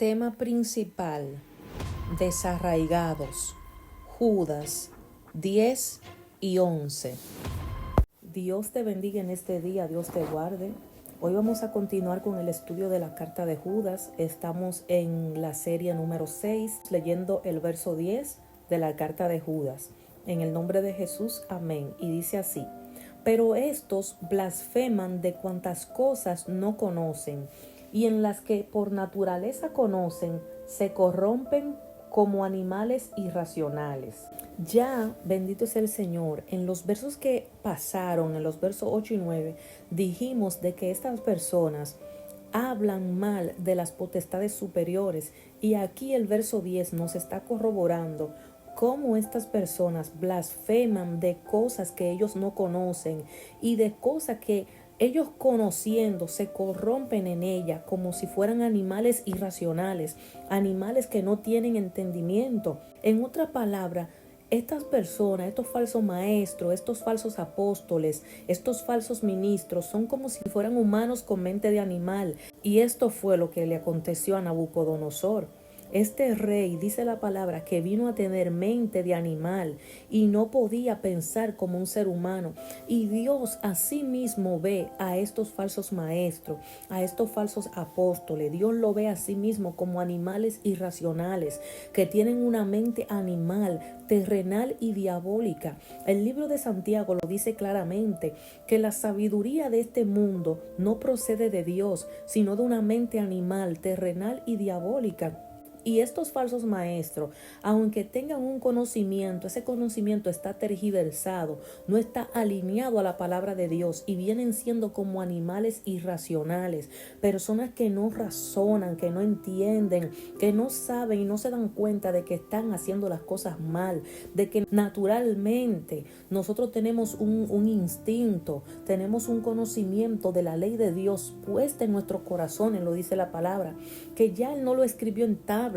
Tema principal: desarraigados. Judas 10 y 11. Dios te bendiga en este día, Dios te guarde. Hoy vamos a continuar con el estudio de la carta de Judas. Estamos en la serie número 6, leyendo el verso 10 de la carta de Judas. En el nombre de Jesús, amén. Y dice así: pero estos blasfeman de cuantas cosas no conocen, y en las que por naturaleza conocen, se corrompen como animales irracionales. Ya, bendito es el Señor, en los versos que pasaron, en los versos 8 y 9, dijimos de que estas personas hablan mal de las potestades superiores, y aquí el verso 10 nos está corroborando cómo estas personas blasfeman de cosas que ellos no conocen y de cosas que ellos conociendo se corrompen en ella como si fueran animales irracionales, animales que no tienen entendimiento. En otra palabra, estas personas, estos falsos maestros, estos falsos apóstoles, estos falsos ministros son como si fueran humanos con mente de animal. Y esto fue lo que le aconteció a Nabucodonosor. Este rey, dice la palabra, que vino a tener mente de animal y no podía pensar como un ser humano. Y Dios así mismo ve a estos falsos maestros, a estos falsos apóstoles. Dios lo ve a sí mismo como animales irracionales, que tienen una mente animal, terrenal y diabólica. El libro de Santiago lo dice claramente, que la sabiduría de este mundo no procede de Dios, sino de una mente animal, terrenal y diabólica. Y estos falsos maestros, aunque tengan un conocimiento, ese conocimiento está tergiversado, no está alineado a la palabra de Dios, y vienen siendo como animales irracionales, personas que no razonan, que no entienden, que no saben y no se dan cuenta de que están haciendo las cosas mal, de que naturalmente nosotros tenemos un instinto, tenemos un conocimiento de la ley de Dios puesta en nuestros corazones, lo dice la palabra, que ya Él no lo escribió en tablas,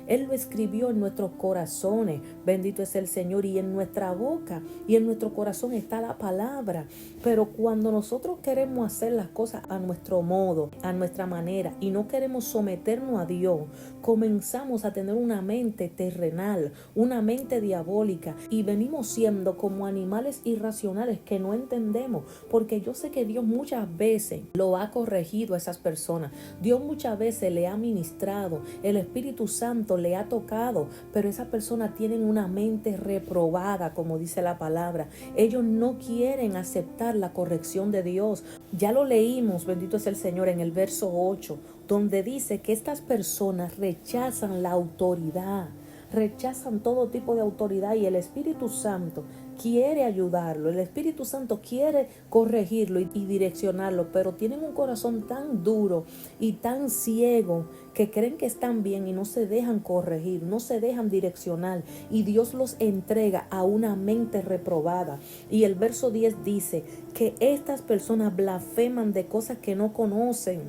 Él lo escribió en nuestros corazones. Bendito es el Señor. Y en nuestra boca y en nuestro corazón está la palabra. Pero cuando nosotros queremos hacer las cosas a nuestro modo, a nuestra manera, y no queremos someternos a Dios, comenzamos a tener una mente terrenal, una mente diabólica, y venimos siendo como animales irracionales que no entendemos. Porque yo sé que Dios muchas veces lo ha corregido a esas personas. Dios muchas veces le ha ministrado, el Espíritu Santo le ha tocado, pero esas personas tienen una mente reprobada, como dice la palabra. Ellos no quieren aceptar la corrección de Dios. Ya lo leímos, bendito es el Señor, en el verso 8, donde dice que estas personas rechazan la autoridad, rechazan todo tipo de autoridad, y el Espíritu Santo quiere ayudarlo, el Espíritu Santo quiere corregirlo y direccionarlo, pero tienen un corazón tan duro y tan ciego que creen que están bien y no se dejan corregir, no se dejan direccionar, y Dios los entrega a una mente reprobada. Y el verso 10 dice que estas personas blasfeman de cosas que no conocen,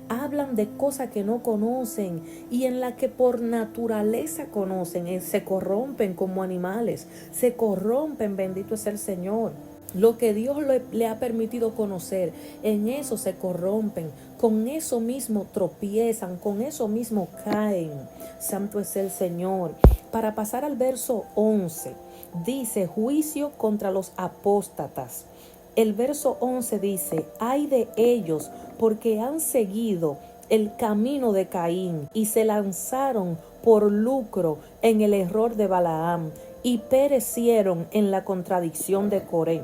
hablan de cosas que no conocen, y en la que por naturaleza conocen, se corrompen como animales, se corrompen, bendito es el Señor. Lo que Dios le ha permitido conocer, en eso se corrompen, con eso mismo tropiezan, con eso mismo caen. Santo es el Señor. Para pasar al verso 11, dice: juicio contra los apóstatas. El verso 11 dice: ay de ellos, porque han seguido el camino de Caín y se lanzaron por lucro en el error de Balaam y perecieron en la contradicción de Coré.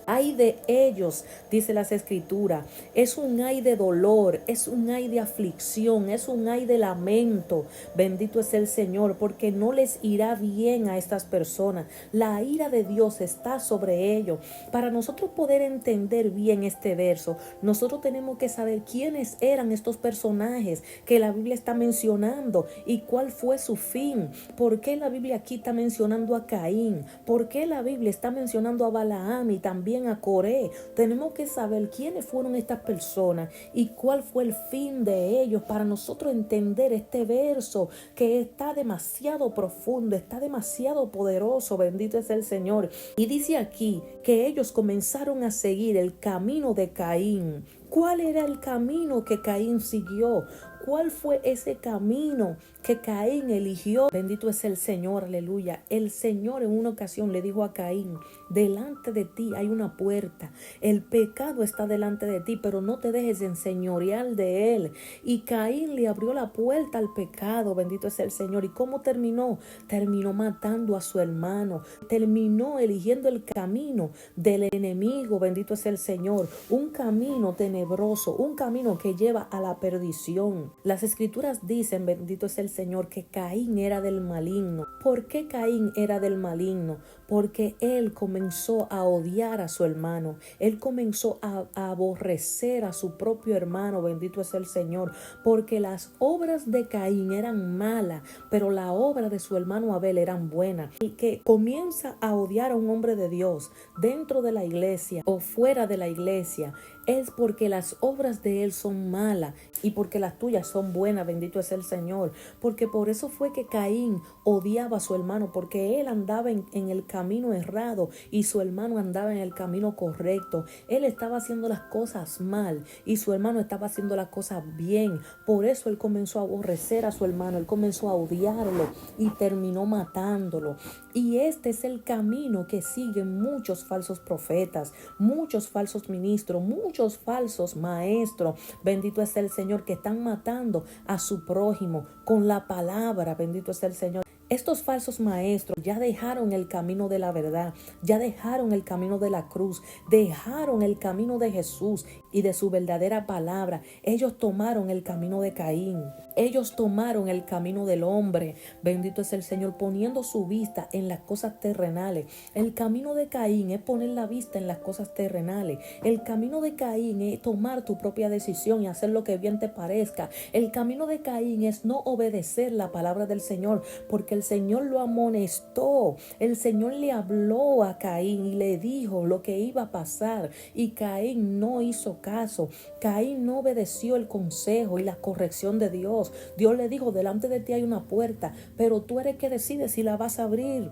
Ay de ellos, dice las Escrituras, es un ay de dolor, es un ay de aflicción, es un ay de lamento. Bendito es el Señor, porque no les irá bien a estas personas. La ira de Dios está sobre ellos. Para nosotros poder entender bien este verso, nosotros tenemos que saber quiénes eran estos personajes que la Biblia está mencionando y cuál fue su fin. ¿Por qué la Biblia aquí está mencionando a Caín? ¿Por qué la Biblia está mencionando a Balaam y también a Coré? Tenemos que saber quiénes fueron estas personas y cuál fue el fin de ellos para nosotros entender este verso, que está demasiado profundo, está demasiado poderoso. Bendito es el Señor. Y dice aquí que ellos comenzaron a seguir el camino de Caín. ¿Cuál era el camino que Caín siguió? ¿Cuál fue ese camino que Caín eligió? Bendito es el Señor, aleluya. El Señor en una ocasión le dijo a Caín: delante de ti hay una puerta, el pecado está delante de ti, pero no te dejes enseñorear de él. Y Caín le abrió la puerta al pecado, bendito es el Señor. ¿Y cómo terminó? Terminó matando a su hermano, terminó eligiendo el camino del enemigo, bendito es el Señor, un camino tenebroso, un camino que lleva a la perdición. Las escrituras dicen, bendito es el Señor, que Caín era del maligno. ¿Por qué Caín era del maligno? Porque él comenzó a odiar a su hermano, él comenzó a aborrecer a su propio hermano, bendito es el Señor, porque las obras de Caín eran malas, pero la obra de su hermano Abel eran buenas. El que comienza a odiar a un hombre de Dios dentro de la iglesia o fuera de la iglesia es porque las obras de él son malas y porque las tuyas son buenas, bendito es el Señor. Porque por eso fue que Caín odiaba a su hermano, porque él andaba en el camino errado y su hermano andaba en el camino correcto. Él estaba haciendo las cosas mal y su hermano estaba haciendo las cosas bien. Por eso él comenzó a aborrecer a su hermano, él comenzó a odiarlo y terminó matándolo. Y este es el camino que siguen muchos falsos profetas, muchos falsos ministros, muchos falsos maestros, bendito es el Señor, que están matando a su prójimo con la palabra, bendito es el Señor. Estos falsos maestros ya dejaron el camino de la verdad, ya dejaron el camino de la cruz, dejaron el camino de Jesús y de su verdadera palabra. Ellos tomaron el camino de Caín, ellos tomaron el camino del hombre, bendito es el Señor, poniendo su vista en las cosas terrenales. El camino de Caín es poner la vista en las cosas terrenales. El camino de Caín es tomar tu propia decisión y hacer lo que bien te parezca. El camino de Caín es no obedecer la palabra del Señor, porque el Señor lo amonestó. El Señor le habló a Caín y le dijo lo que iba a pasar, y Caín no hizo caso. Caín no obedeció el consejo y la corrección de Dios. Dios le dijo: delante de ti hay una puerta, pero tú eres que decides si la vas a abrir.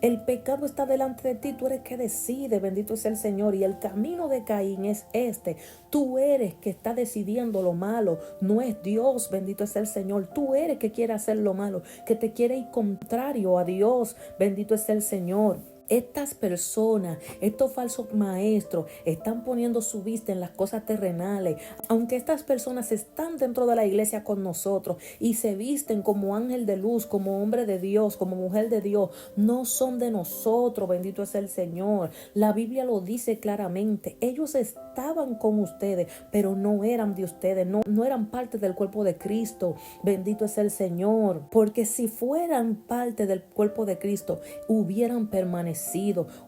El pecado está delante de ti, tú eres que decide, bendito es el Señor. Y el camino de Caín es este: tú eres que está decidiendo lo malo, no es Dios, bendito es el Señor. Tú eres que quiere hacer lo malo, que te quiere ir contrario a Dios, bendito es el Señor. Estas personas, estos falsos maestros, están poniendo su vista en las cosas terrenales. Aunque estas personas están dentro de la iglesia con nosotros y se visten como ángel de luz, como hombre de Dios, como mujer de Dios, no son de nosotros, bendito es el Señor. La Biblia lo dice claramente. Ellos estaban con ustedes, pero no eran de ustedes, no eran parte del cuerpo de Cristo, bendito es el Señor. Porque si fueran parte del cuerpo de Cristo, hubieran permanecido,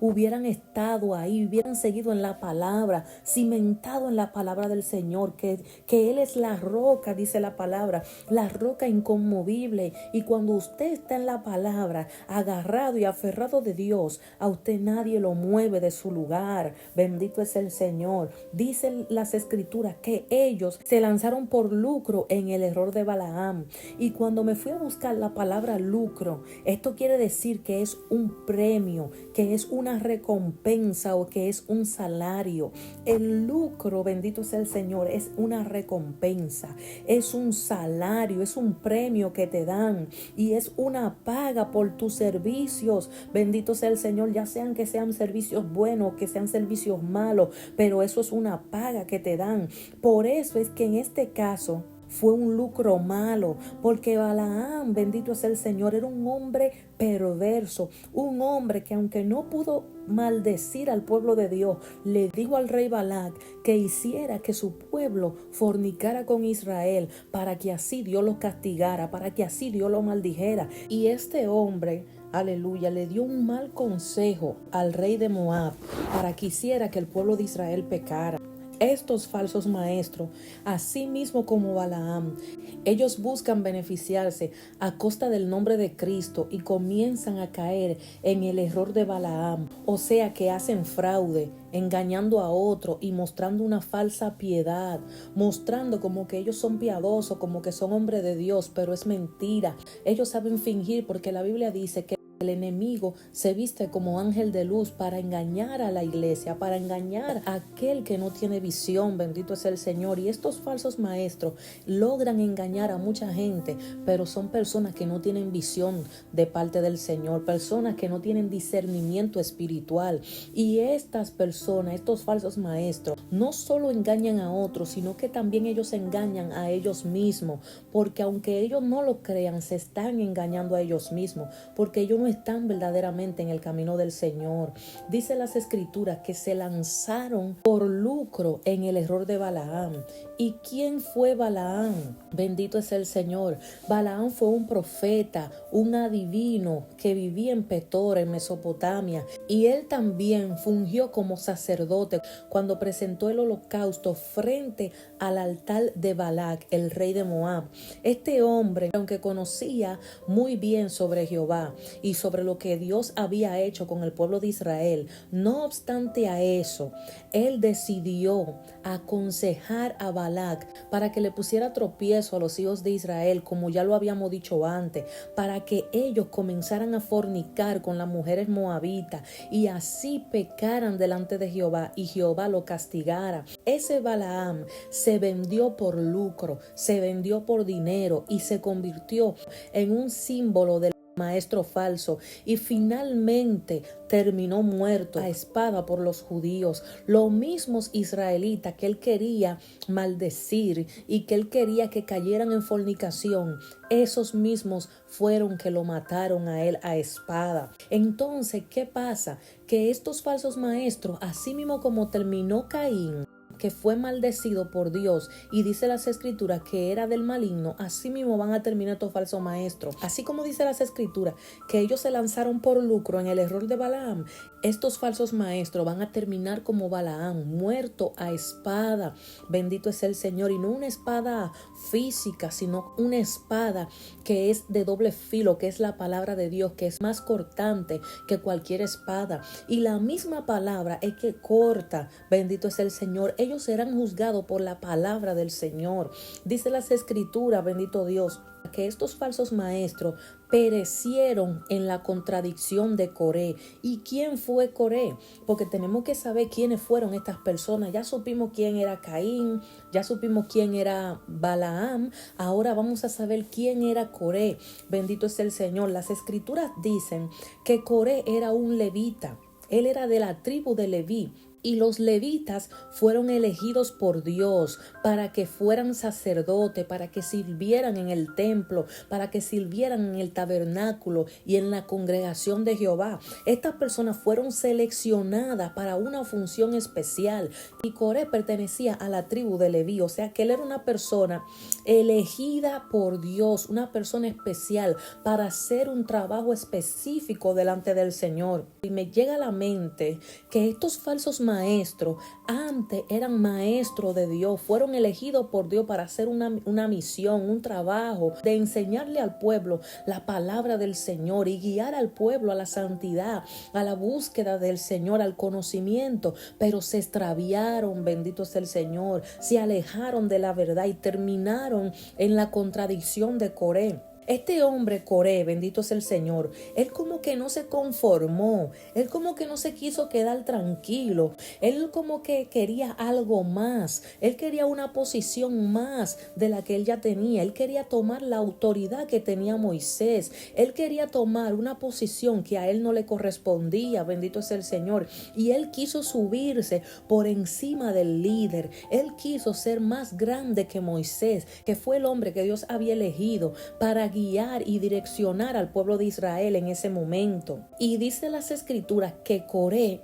hubieran estado ahí, hubieran seguido en la palabra, cimentado en la palabra del Señor, que Él es la roca, dice la palabra, la roca inconmovible. Y cuando usted está en la palabra, agarrado y aferrado de Dios, a usted nadie lo mueve de su lugar, bendito es el Señor. Dicen las escrituras que ellos se lanzaron por lucro en el error de Balaam. Y cuando me fui a buscar la palabra lucro, esto quiere decir que es un premio, que es una recompensa o que es un salario. El lucro, bendito sea el Señor, es una recompensa, es un salario, es un premio que te dan y es una paga por tus servicios, bendito sea el Señor, ya sean que sean servicios buenos, que sean servicios malos, pero eso es una paga que te dan. Por eso es que en este caso fue un lucro malo, porque Balaam, bendito es el Señor, era un hombre perverso, un hombre que aunque no pudo maldecir al pueblo de Dios, le dijo al rey Balac que hiciera que su pueblo fornicara con Israel, para que así Dios lo castigara, para que así Dios lo maldijera. Y este hombre, aleluya, le dio un mal consejo al rey de Moab para que hiciera que el pueblo de Israel pecara. Estos falsos maestros, así mismo como Balaam, ellos buscan beneficiarse a costa del nombre de Cristo y comienzan a caer en el error de Balaam. O sea que hacen fraude, engañando a otro y mostrando una falsa piedad, mostrando como que ellos son piadosos, como que son hombres de Dios, pero es mentira. Ellos saben fingir, porque la Biblia dice que El enemigo se viste como ángel de luz para engañar a la iglesia, para engañar a aquel que no tiene visión. Bendito es el Señor. Y estos falsos maestros logran engañar a mucha gente, pero son personas que no tienen visión de parte del Señor, personas que no tienen discernimiento espiritual. Y estas personas, estos falsos maestros, no solo engañan a otros, sino que también ellos engañan a ellos mismos, porque aunque ellos no lo crean, se están engañando a ellos mismos, porque ellos no están verdaderamente en el camino del Señor. Dice las escrituras que se lanzaron por lucro en el error de Balaam. ¿Y quién fue Balaam? Bendito es el Señor. Balaam fue un profeta, un adivino que vivía en Petor, en Mesopotamia, y él también fungió como sacerdote cuando presentó el holocausto frente al altar de Balac, el rey de Moab. Este hombre, aunque conocía muy bien sobre Jehová y sobre lo que Dios había hecho con el pueblo de Israel, no obstante a eso, él decidió aconsejar a Balac para que le pusiera tropiezo a los hijos de Israel, como ya lo habíamos dicho antes, para que ellos comenzaran a fornicar con las mujeres moabitas y así pecaran delante de Jehová y Jehová lo castigara. Ese Balaam se vendió por lucro, se vendió por dinero y se convirtió en un símbolo del maestro falso, y finalmente terminó muerto a espada por los judíos. Los mismos israelitas que él quería maldecir y que él quería que cayeran en fornicación, esos mismos fueron que lo mataron a él a espada. Entonces, ¿qué pasa? Que estos falsos maestros, así mismo como terminó Caín, que fue maldecido por Dios, y dice las escrituras que era del maligno, así mismo van a terminar estos falsos maestros. Así como dice las escrituras que ellos se lanzaron por lucro en el error de Balaam, estos falsos maestros van a terminar como Balaam, muerto a espada. Bendito es el Señor. Y no una espada física, sino una espada que es de doble filo, que es la palabra de Dios, que es más cortante que cualquier espada. Y la misma palabra es que corta. Bendito es el Señor. Ellos serán juzgados por la palabra del Señor. Dice las escrituras, bendito Dios, que estos falsos maestros perecieron en la contradicción de Coré. ¿Y quién fue Coré? Porque tenemos que saber quiénes fueron estas personas. Ya supimos quién era Caín, ya supimos quién era Balaam, ahora vamos a saber quién era Coré. Bendito es el Señor. Las escrituras dicen que Coré era un levita. Él era de la tribu de Leví. Y los levitas fueron elegidos por Dios para que fueran sacerdotes, para que sirvieran en el templo, para que sirvieran en el tabernáculo y en la congregación de Jehová. Estas personas fueron seleccionadas para una función especial. Y Coré pertenecía a la tribu de Leví, o sea que él era una persona elegida por Dios, una persona especial para hacer un trabajo específico delante del Señor. Y me llega a la mente que estos falsos maestros antes eran maestros de Dios, fueron elegidos por Dios para hacer una misión, un trabajo de enseñarle al pueblo la palabra del Señor y guiar al pueblo a la santidad, a la búsqueda del Señor, al conocimiento, pero se extraviaron, bendito es el Señor, se alejaron de la verdad y terminaron en la contradicción de Coré. Este hombre Coré, bendito es el Señor, él como que no se conformó, él como que no se quiso quedar tranquilo, él como que quería algo más, él quería una posición más de la que él ya tenía, él quería tomar la autoridad que tenía Moisés, él quería tomar una posición que a él no le correspondía, bendito es el Señor, y él quiso subirse por encima del líder, él quiso ser más grande que Moisés, que fue el hombre que Dios había elegido para guiar y direccionar al pueblo de Israel en ese momento. Y dice las escrituras que Coré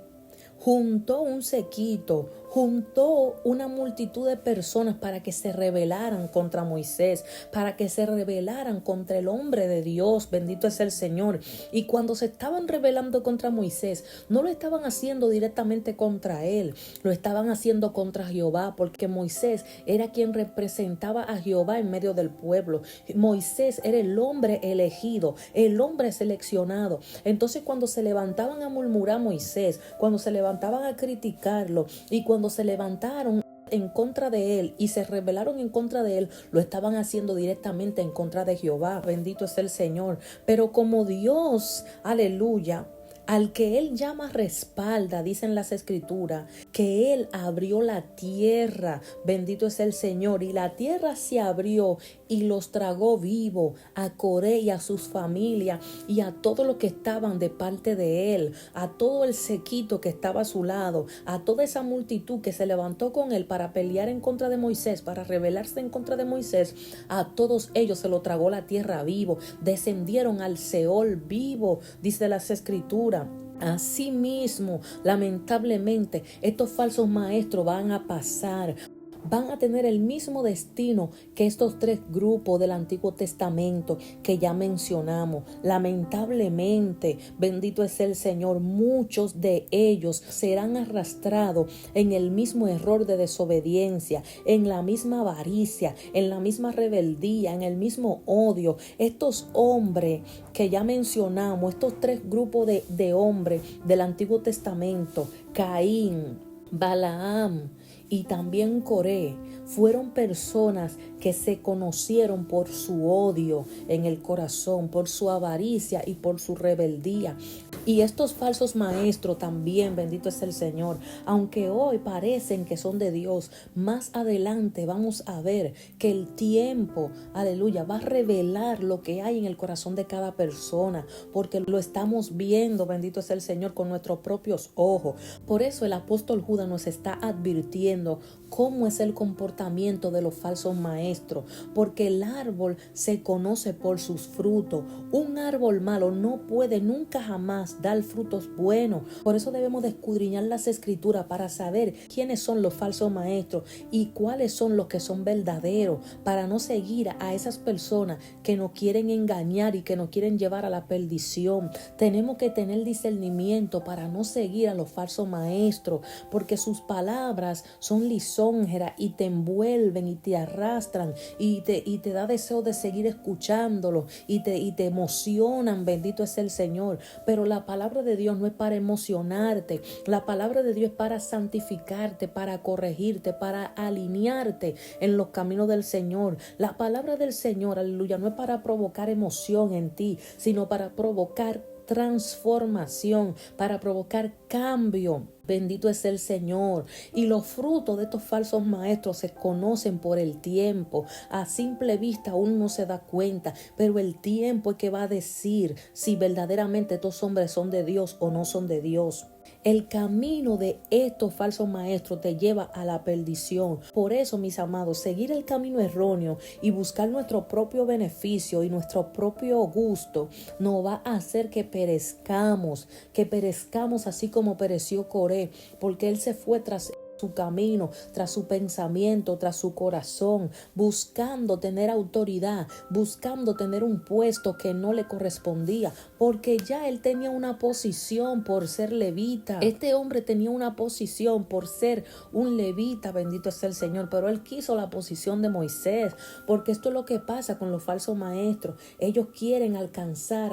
juntó un séquito, juntó una multitud de personas para que se rebelaran contra Moisés, para que se rebelaran contra el hombre de Dios, bendito es el Señor. Y cuando se estaban rebelando contra Moisés, no lo estaban haciendo directamente contra él, lo estaban haciendo contra Jehová, porque Moisés era quien representaba a Jehová en medio del pueblo. Moisés era el hombre elegido, el hombre seleccionado. Entonces cuando se levantaban a murmurar a Moisés, cuando se levantaban a criticarlo y cuando se levantaron en contra de él y se rebelaron en contra de él, lo estaban haciendo directamente en contra de Jehová. Bendito es el Señor. Pero como Dios, aleluya, al que él llama respalda, dicen las escrituras, que él abrió la tierra, bendito es el Señor, y la tierra se abrió y los tragó vivo a Coré y a sus familias y a todos los que estaban de parte de él, a todo el séquito que estaba a su lado, a toda esa multitud que se levantó con él para pelear en contra de Moisés, para rebelarse en contra de Moisés. A todos ellos se lo tragó la tierra vivo, descendieron al Seol vivo, dice las escrituras. Asimismo, lamentablemente, estos falsos maestros van a pasar, van a tener el mismo destino que estos tres grupos del Antiguo Testamento que ya mencionamos. Lamentablemente, bendito es el Señor, muchos de ellos serán arrastrados en el mismo error de desobediencia, en la misma avaricia, en la misma rebeldía, en el mismo odio. Estos hombres que ya mencionamos, estos tres grupos de hombres del Antiguo Testamento, Caín, Balaam y también Coré, fueron personas que se conocieron por su odio en el corazón, por su avaricia y por su rebeldía. Y estos falsos maestros también, bendito es el Señor, aunque hoy parecen que son de Dios, más adelante vamos a ver que el tiempo, aleluya, va a revelar lo que hay en el corazón de cada persona, porque lo estamos viendo, bendito es el Señor, con nuestros propios ojos. Por eso el apóstol Judas nos está advirtiendo cómo es el comportamiento de los falsos maestros, porque el árbol se conoce por sus frutos. Un árbol malo no puede nunca jamás dar frutos buenos. Por eso debemos de escudriñar las escrituras para saber quiénes son los falsos maestros y cuáles son los que son verdaderos, para no seguir a esas personas que nos quieren engañar y que nos quieren llevar a la perdición. Tenemos que tener discernimiento para no seguir a los falsos maestros, porque sus palabras son lisonjeras y te envuelven y te arrastran y te da deseo de seguir escuchándolo y te emocionan, bendito es el Señor. Pero la palabra de Dios no es para emocionarte, la palabra de Dios es para santificarte, para corregirte, para alinearte en los caminos del Señor. La palabra del Señor, aleluya, no es para provocar emoción en ti, sino para provocar transformación, para provocar cambio. Bendito es el Señor. Y los frutos de estos falsos maestros se conocen por el tiempo. A simple vista uno no se da cuenta, pero el tiempo es que va a decir si verdaderamente estos hombres son de Dios o no son de Dios. El camino de estos falsos maestros te lleva a la perdición. Por eso, mis amados, seguir el camino erróneo y buscar nuestro propio beneficio y nuestro propio gusto nos va a hacer que perezcamos así como pereció Coré, porque él se fue tras su camino, tras su pensamiento, tras su corazón, buscando tener autoridad, buscando tener un puesto que no le correspondía, porque ya él tenía una posición por ser levita. Este hombre tenía una posición por ser un levita, bendito es el Señor, pero él quiso la posición de Moisés, porque esto es lo que pasa con los falsos maestros. Ellos quieren alcanzar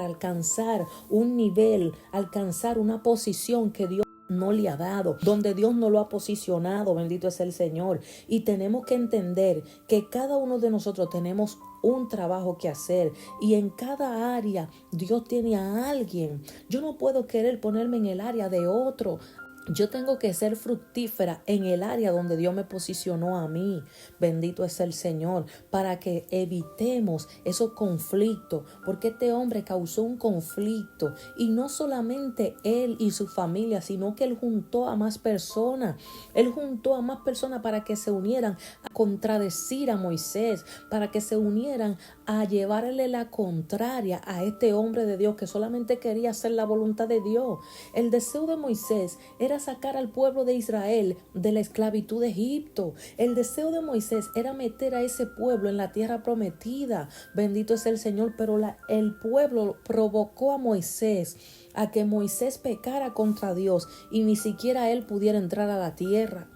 un nivel, alcanzar una posición que Dios no le ha dado, donde Dios no lo ha posicionado, bendito es el Señor. Y tenemos que entender que cada uno de nosotros tenemos un trabajo que hacer y en cada área Dios tiene a alguien. Yo no puedo querer ponerme en el área de otro. Yo tengo que ser fructífera en el área donde Dios me posicionó a mí. Bendito es el Señor, para que evitemos esos conflictos, porque este hombre causó un conflicto y no solamente él y su familia, sino que él juntó a más personas. Él juntó a más personas para que se unieran a contradecir a Moisés, para que se unieran a llevarle la contraria a este hombre de Dios que solamente quería hacer la voluntad de Dios. El deseo de Moisés era sacar al pueblo de Israel de la esclavitud de Egipto. El deseo de Moisés era meter a ese pueblo en la tierra prometida. Bendito es el Señor, pero el pueblo provocó a Moisés a que Moisés pecara contra Dios y ni siquiera él pudiera entrar a la tierra.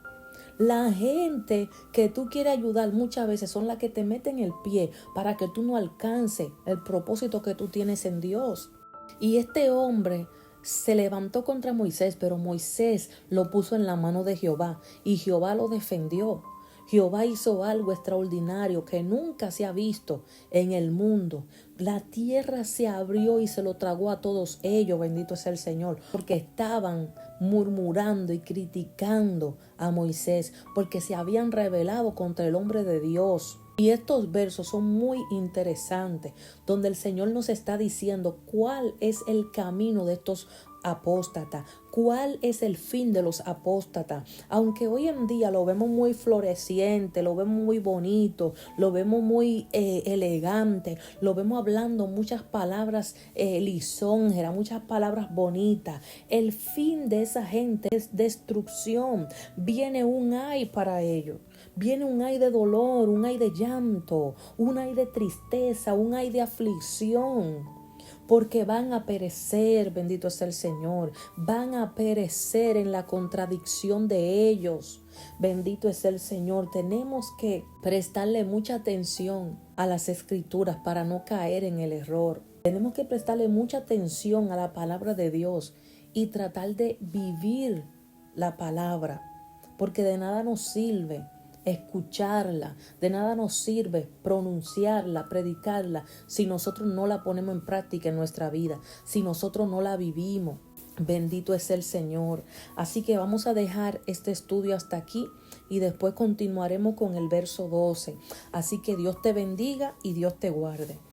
La gente que tú quieres ayudar muchas veces son las que te meten el pie para que tú no alcances el propósito que tú tienes en Dios. Y este hombre se levantó contra Moisés, pero Moisés lo puso en la mano de Jehová y Jehová lo defendió. Jehová hizo algo extraordinario que nunca se ha visto en el mundo. La tierra se abrió y se lo tragó a todos ellos, bendito sea el Señor, porque estaban murmurando y criticando a Moisés, porque se habían rebelado contra el hombre de Dios. Y estos versos son muy interesantes, donde el Señor nos está diciendo cuál es el camino de estos apóstatas, cuál es el fin de los apóstatas. Aunque hoy en día lo vemos muy floreciente, lo vemos muy bonito, lo vemos muy elegante, lo vemos hablando muchas palabras lisonjeras, muchas palabras bonitas. El fin de esa gente es destrucción. Viene un ay para ellos. Viene un ay de dolor, un ay de llanto, un ay de tristeza, un ay de aflicción. Porque van a perecer, bendito sea el Señor, van a perecer en la contradicción de ellos. Bendito es el Señor. Tenemos que prestarle mucha atención a las escrituras para no caer en el error. Tenemos que prestarle mucha atención a la palabra de Dios y tratar de vivir la palabra, porque de nada nos sirve escucharla, de nada nos sirve pronunciarla, predicarla, si nosotros no la ponemos en práctica en nuestra vida, si nosotros no la vivimos. Bendito es el Señor. Así que vamos a dejar este estudio hasta aquí y después continuaremos con el verso 12. Así que Dios te bendiga y Dios te guarde.